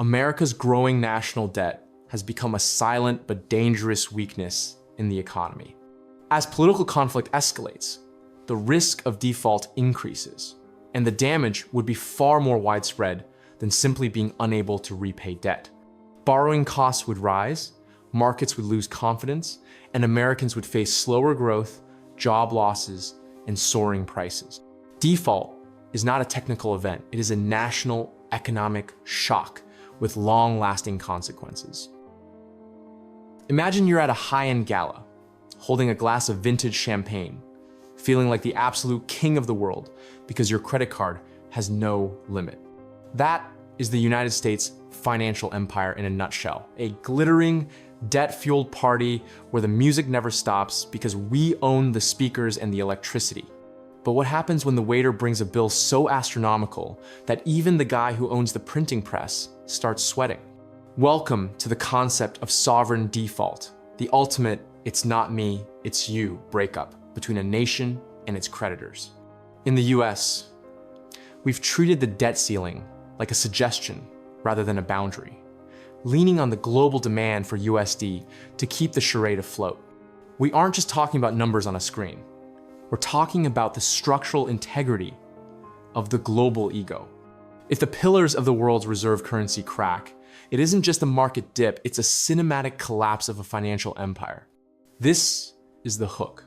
America's growing national debt has become a silent but dangerous weakness in the economy. As political conflict escalates, the risk of default increases, and the damage would be far more widespread than simply being unable to repay debt. Borrowing costs would rise, markets would lose confidence, and Americans would face slower growth, job losses, and soaring prices. Default is not a technical event, it is a national economic shock with long-lasting consequences. Imagine you're at a high-end gala, holding a glass of vintage champagne, feeling like the absolute king of the world because your credit card has no limit. That is the United States financial empire in a nutshell, a glittering, debt-fueled party where the music never stops because we own the speakers and the electricity. But what happens when the waiter brings a bill so astronomical that even the guy who owns the printing press starts sweating? Welcome to the concept of sovereign default, the ultimate "it's not me, it's you" breakup between a nation and its creditors. In the US, we've treated the debt ceiling like a suggestion rather than a boundary, leaning on the global demand for USD to keep the charade afloat. We aren't just talking about numbers on a screen. We're talking about the structural integrity of the global ego. If the pillars of the world's reserve currency crack, it isn't just a market dip, it's a cinematic collapse of a financial empire. This is the hook.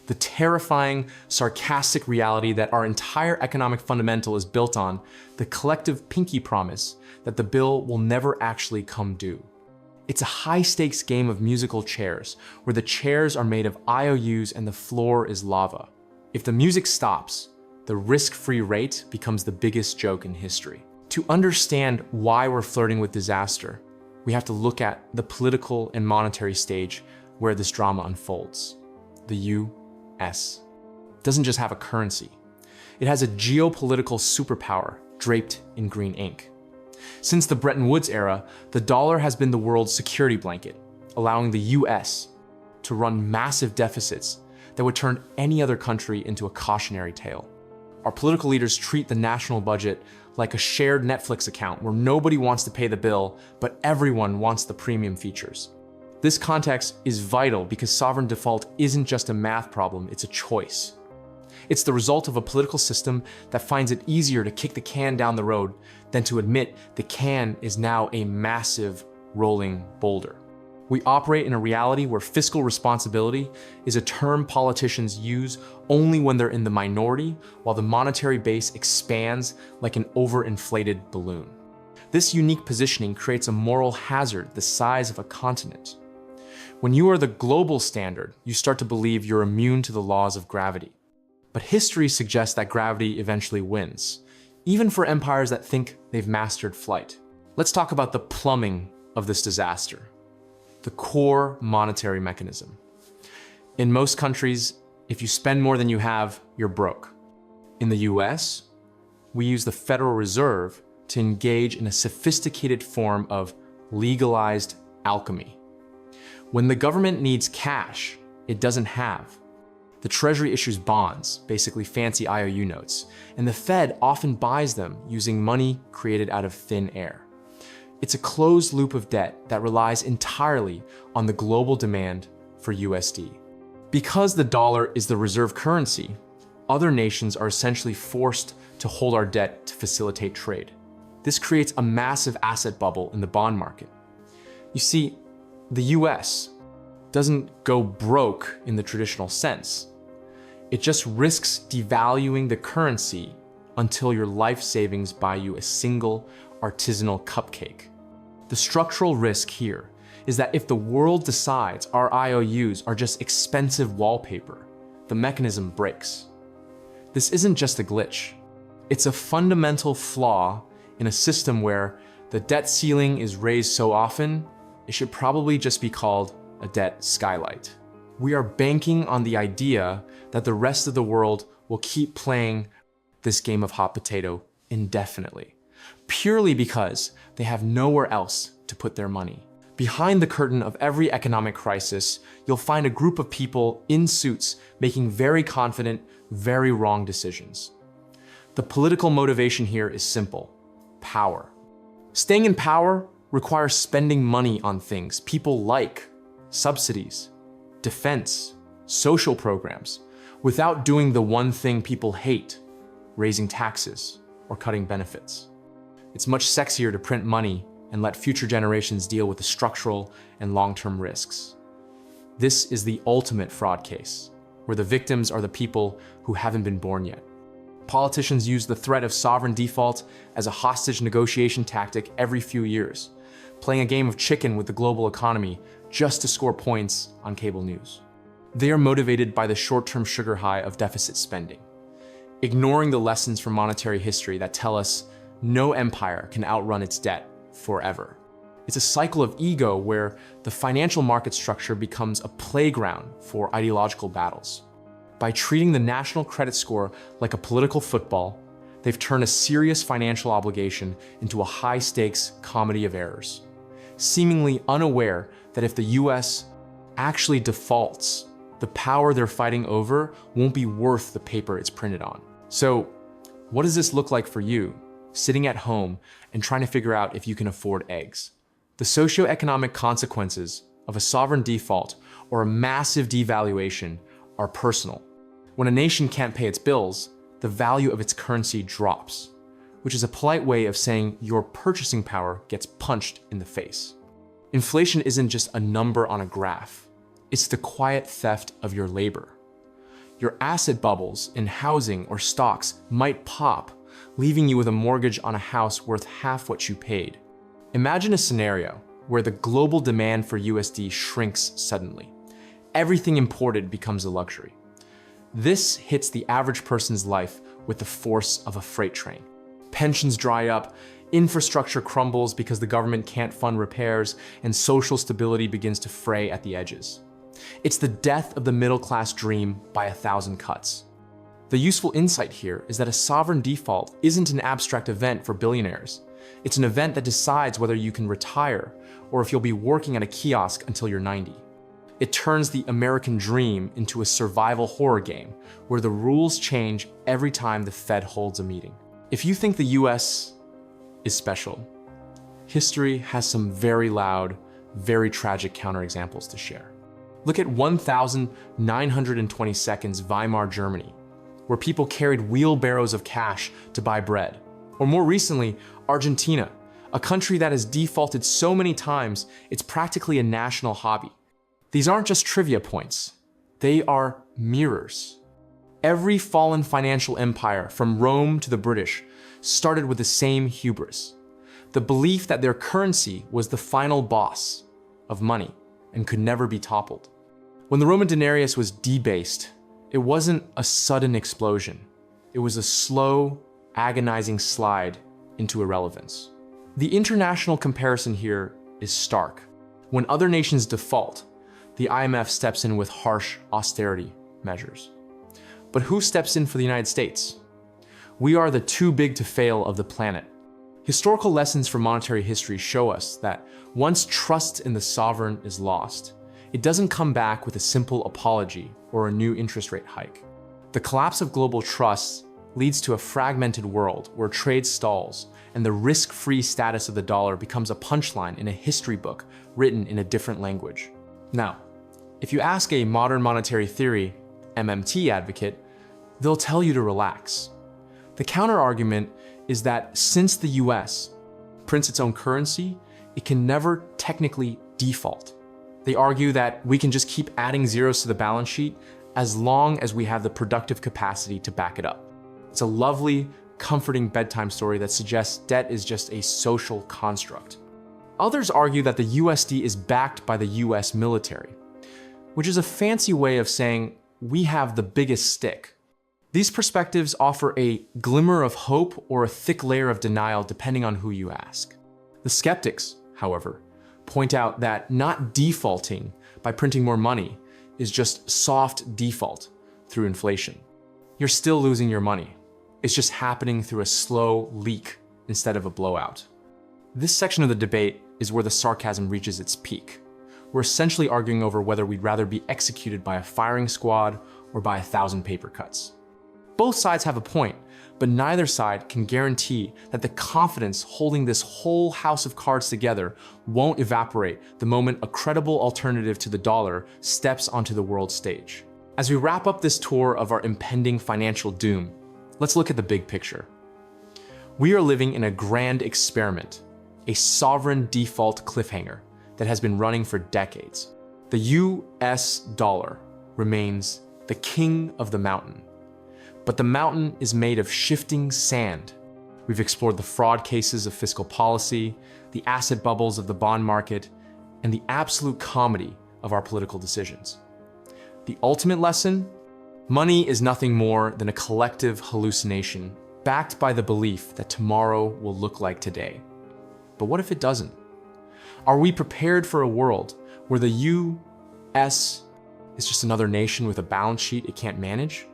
The terrifying, sarcastic reality that our entire economic fundamental is built on, the collective pinky promise that the bill will never actually come due. It's a high-stakes game of musical chairs, where the chairs are made of IOUs and the floor is lava. If the music stops, the risk-free rate becomes the biggest joke in history. To understand why we're flirting with disaster, we have to look at the political and monetary stage where this drama unfolds. The U.S. doesn't just have a currency. It has a geopolitical superpower draped in green ink. Since the Bretton Woods era, the dollar has been the world's security blanket, allowing the US to run massive deficits that would turn any other country into a cautionary tale. Our political leaders treat the national budget like a shared Netflix account where nobody wants to pay the bill, but everyone wants the premium features. This context is vital because sovereign default isn't just a math problem, it's a choice. It's the result of a political system that finds it easier to kick the can down the road than to admit the can is now a massive rolling boulder. We operate in a reality where fiscal responsibility is a term politicians use only when they're in the minority, while the monetary base expands like an overinflated balloon. This unique positioning creates a moral hazard the size of a continent. When you are the global standard, you start to believe you're immune to the laws of gravity. But history suggests that gravity eventually wins, even for empires that think they've mastered flight. Let's talk about the plumbing of this disaster, the core monetary mechanism. In most countries, if you spend more than you have, you're broke. In the US, we use the Federal Reserve to engage in a sophisticated form of legalized alchemy. When the government needs cash it doesn't have, the Treasury issues bonds, basically fancy IOU notes, and the Fed often buys them using money created out of thin air. It's a closed loop of debt that relies entirely on the global demand for USD. Because the dollar is the reserve currency, other nations are essentially forced to hold our debt to facilitate trade. This creates a massive asset bubble in the bond market. You see, the US doesn't go broke in the traditional sense. It just risks devaluing the currency until your life savings buy you a single artisanal cupcake. The structural risk here is that if the world decides our IOUs are just expensive wallpaper, the mechanism breaks. This isn't just a glitch. It's a fundamental flaw in a system where the debt ceiling is raised so often, it should probably just be called a debt skylight. We are banking on the idea that the rest of the world will keep playing this game of hot potato indefinitely, purely because they have nowhere else to put their money. Behind the curtain of every economic crisis, you'll find a group of people in suits making very confident, very wrong decisions. The political motivation here is simple: power. Staying in power requires spending money on things people like subsidies, defense, social programs, without doing the one thing people hate, raising taxes or cutting benefits. It's much sexier to print money and let future generations deal with the structural and long-term risks. This is the ultimate fraud case, where the victims are the people who haven't been born yet. Politicians use the threat of sovereign default as a hostage negotiation tactic every few years, playing a game of chicken with the global economy just to score points on cable news. They are motivated by the short-term sugar high of deficit spending, ignoring the lessons from monetary history that tell us no empire can outrun its debt forever. It's a cycle of ego where the financial market structure becomes a playground for ideological battles. By treating the national credit score like a political football, they've turned a serious financial obligation into a high-stakes comedy of errors, seemingly unaware that if the US actually defaults, the power they're fighting over won't be worth the paper it's printed on. So, what does this look like for you, sitting at home and trying to figure out if you can afford eggs? The socioeconomic consequences of a sovereign default or a massive devaluation are personal. When a nation can't pay its bills, the value of its currency drops, which is a polite way of saying your purchasing power gets punched in the face. Inflation isn't just a number on a graph. It's the quiet theft of your labor. Your asset bubbles in housing or stocks might pop, leaving you with a mortgage on a house worth half what you paid. Imagine a scenario where the global demand for USD shrinks suddenly. Everything imported becomes a luxury. This hits the average person's life with the force of a freight train. Pensions dry up, infrastructure crumbles because the government can't fund repairs, and social stability begins to fray at the edges. It's the death of the middle-class dream by 1,000 cuts. The useful insight here is that a sovereign default isn't an abstract event for billionaires. It's an event that decides whether you can retire or if you'll be working at a kiosk until you're 90. It turns the American dream into a survival horror game where the rules change every time the Fed holds a meeting. If you think the US is special, history has some very loud, very tragic counterexamples to share. Look at 1922's Weimar Germany, where people carried wheelbarrows of cash to buy bread. Or more recently, Argentina, a country that has defaulted so many times, it's practically a national hobby. These aren't just trivia points, they are mirrors. Every fallen financial empire, from Rome to the British, started with the same hubris, the belief that their currency was the final boss of money and could never be toppled. When the Roman denarius was debased, it wasn't a sudden explosion. It was a slow, agonizing slide into irrelevance. The international comparison here is stark. When other nations default, the IMF steps in with harsh austerity measures. But who steps in for the United States? We are the too big to fail of the planet. Historical lessons from monetary history show us that once trust in the sovereign is lost, it doesn't come back with a simple apology or a new interest rate hike. The collapse of global trust leads to a fragmented world where trade stalls and the risk-free status of the dollar becomes a punchline in a history book written in a different language. Now, if you ask a modern monetary theory, MMT advocate, they'll tell you to relax. The counter-argument is that since the US prints its own currency, it can never technically default. They argue that we can just keep adding zeros to the balance sheet as long as we have the productive capacity to back it up. It's a lovely, comforting bedtime story that suggests debt is just a social construct. Others argue that the USD is backed by the US military, which is a fancy way of saying we have the biggest stick. These perspectives offer a glimmer of hope or a thick layer of denial depending on who you ask. The skeptics, however, point out that not defaulting by printing more money is just soft default through inflation. You're still losing your money. It's just happening through a slow leak instead of a blowout. This section of the debate is where the sarcasm reaches its peak. We're essentially arguing over whether we'd rather be executed by a firing squad or by 1,000 paper cuts. Both sides have a point, but neither side can guarantee that the confidence holding this whole house of cards together won't evaporate the moment a credible alternative to the dollar steps onto the world stage. As we wrap up this tour of our impending financial doom, let's look at the big picture. We are living in a grand experiment, a sovereign default cliffhanger that has been running for decades. The US dollar remains the king of the mountain, but the mountain is made of shifting sand. We've explored the fraud cases of fiscal policy, the asset bubbles of the bond market, and the absolute comedy of our political decisions. The ultimate lesson? Money is nothing more than a collective hallucination backed by the belief that tomorrow will look like today. But what if it doesn't? Are we prepared for a world where the US is just another nation with a balance sheet it can't manage?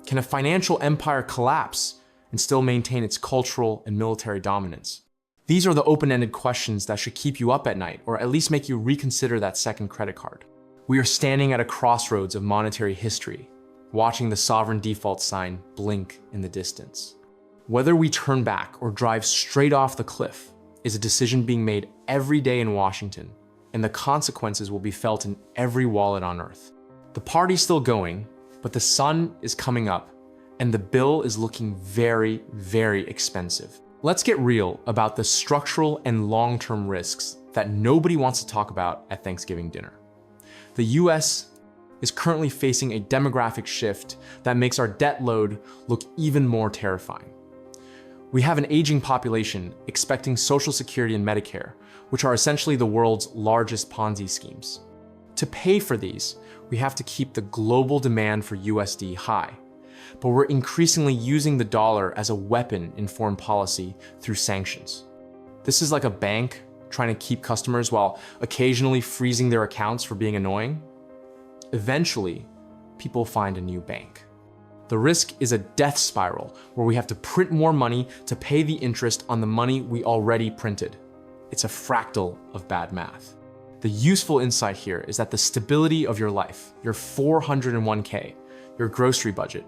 Can a financial empire collapse and still maintain its cultural and military dominance? These are the open-ended questions that should keep you up at night, or at least make you reconsider that second credit card. We are standing at a crossroads of monetary history, watching the sovereign default sign blink in the distance. Whether we turn back or drive straight off the cliff is a decision being made every day in Washington, and the consequences will be felt in every wallet on Earth. The party's still going, but the sun is coming up, and the bill is looking very, very expensive. Let's get real about the structural and long-term risks that nobody wants to talk about at Thanksgiving dinner. The US is currently facing a demographic shift that makes our debt load look even more terrifying. We have an aging population expecting Social Security and Medicare, which are essentially the world's largest Ponzi schemes. To pay for these, we have to keep the global demand for USD high, but we're increasingly using the dollar as a weapon in foreign policy through sanctions. This is like a bank trying to keep customers while occasionally freezing their accounts for being annoying. Eventually, people find a new bank. The risk is a death spiral where we have to print more money to pay the interest on the money we already printed. It's a fractal of bad math. The useful insight here is that the stability of your life, your 401k, your grocery budget,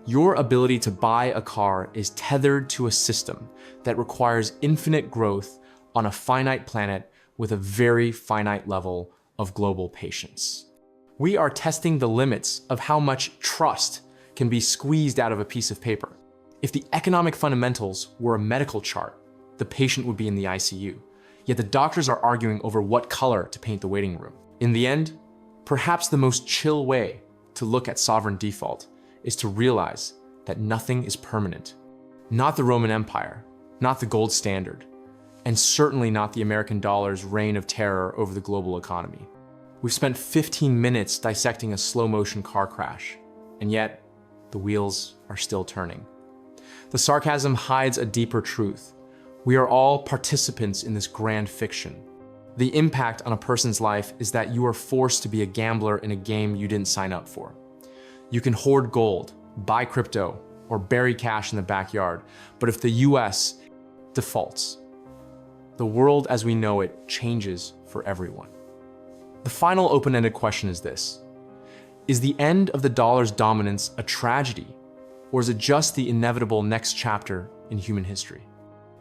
your ability to buy a car is tethered to a system that requires infinite growth on a finite planet with a very finite level of global patience. We are testing the limits of how much trust can be squeezed out of a piece of paper. If the economic fundamentals were a medical chart, the patient would be in the ICU. Yet the doctors are arguing over what color to paint the waiting room. In the end, perhaps the most chill way to look at sovereign default is to realize that nothing is permanent. Not the Roman Empire, not the gold standard, and certainly not the American dollar's reign of terror over the global economy. We've spent 15 minutes dissecting a slow-motion car crash, and yet the wheels are still turning. The sarcasm hides a deeper truth. We are all participants in this grand fiction. The impact on a person's life is that you are forced to be a gambler in a game you didn't sign up for. You can hoard gold, buy crypto, or bury cash in the backyard, but if the US defaults, the world as we know it changes for everyone. The final open-ended question is this: is the end of the dollar's dominance a tragedy, or is it just the inevitable next chapter in human history?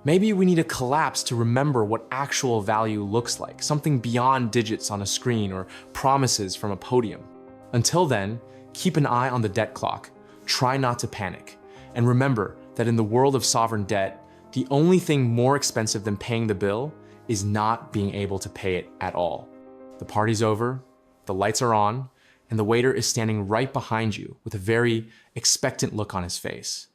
Maybe we need a collapse to remember what actual value looks like, something beyond digits on a screen or promises from a podium. Until then, keep an eye on the debt clock, try not to panic, and remember that in the world of sovereign debt, the only thing more expensive than paying the bill is not being able to pay it at all. The party's over, the lights are on, and the waiter is standing right behind you with a very expectant look on his face.